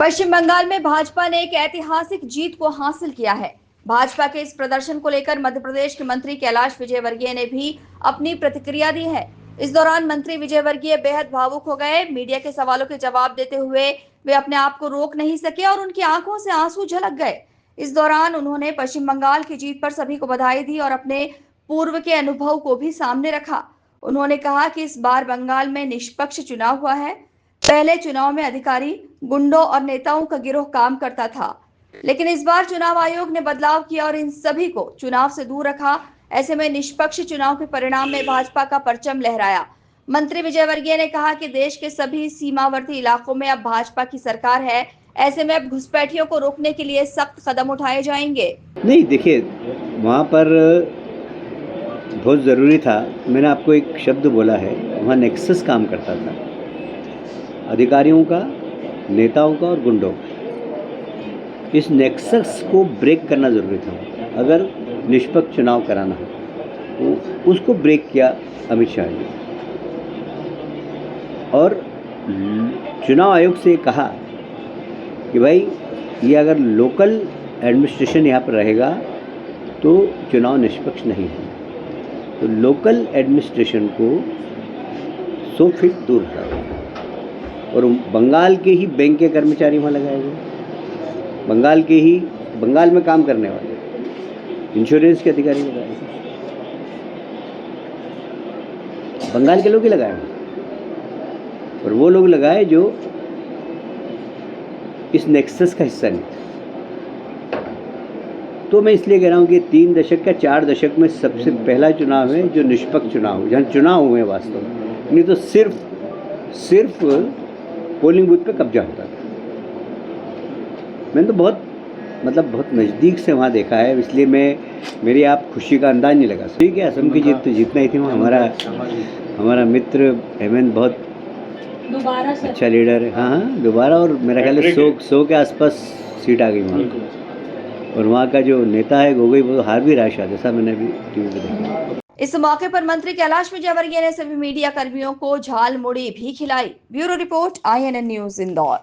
पश्चिम बंगाल में भाजपा ने एक ऐतिहासिक जीत को हासिल किया है। भाजपा के इस प्रदर्शन को लेकर मध्य प्रदेश के मंत्री कैलाश विजयवर्गीय ने भी अपनी प्रतिक्रिया दी है। इस दौरान मंत्री विजयवर्गीय बेहद भावुक हो गए। मीडिया के सवालों के जवाब देते हुए वे अपने आप को रोक नहीं सके और उनकी आंखों से आंसू झलक गए। इस दौरान उन्होंने पश्चिम बंगाल की जीत पर सभी को बधाई दी और अपने पूर्व के अनुभव को भी सामने रखा। उन्होंने कहा कि इस बार बंगाल में निष्पक्ष चुनाव हुआ है। पहले चुनाव में अधिकारी, गुंडों और नेताओं का गिरोह काम करता था, लेकिन इस बार चुनाव आयोग ने बदलाव किया और इन सभी को चुनाव से दूर रखा। ऐसे में निष्पक्ष चुनाव के परिणाम में भाजपा का परचम लहराया। मंत्री विजयवर्गीय ने कहा कि देश के सभी सीमावर्ती इलाकों में अब भाजपा की सरकार है। ऐसे में अब घुसपैठियों को रोकने के लिए सख्त कदम उठाए जाएंगे। नहीं, देखिए, वहाँ पर बहुत ज़रूरी था। मैंने आपको एक शब्द बोला है, वहाँ नेक्सस काम करता था, अधिकारियों का, नेताओं का और गुंडों का। इस नेक्सस को ब्रेक करना ज़रूरी था। अगर निष्पक्ष चुनाव कराना है तो उसको ब्रेक किया अमित शाह जी, और चुनाव आयोग से कहा कि भाई ये अगर लोकल एडमिनिस्ट्रेशन यहाँ पर रहेगा तो चुनाव निष्पक्ष नहीं है, तो लोकल एडमिनिस्ट्रेशन को 100 फीट दूर हटाओ। और बंगाल के ही बैंक के कर्मचारी वहाँ लगाए गए, बंगाल में काम करने वाले इंश्योरेंस के अधिकारी लगाए गए, बंगाल के लोग ही लगाए गए, और वो लोग लगाए जो इस नेक्सस का हिस्सा नहीं थे। तो मैं इसलिए कह रहा हूँ कि 3 दशक या 4 दशक में सबसे पहला चुनाव है जो निष्पक्ष चुनाव हो, जहाँ चुनाव हुए वास्तव में, नहीं तो सिर्फ पोलिंग बूथ पे कब्जा होता था। मैंने तो बहुत नज़दीक से वहाँ देखा है, इसलिए मेरी आप खुशी का अंदाज नहीं लगा। ठीक है, असम की जीत तो जीतना ही थी। वहाँ हमारा मित्र हेमंत बहुत अच्छा लीडर है। हाँ, दोबारा, और मेरा ख्याल है 100 के आसपास सीट आ गई वहाँ। और वहाँ का जो नेता है गोगोई, वो हार भी रहा शायद, ऐसा मैंने भी टीवी पे देखा। इस मौके पर मंत्री कैलाश विजयवर्गीय ने सभी मीडिया कर्मियों को झालमुड़ी भी खिलाई। Bureau report, INN news, Indore.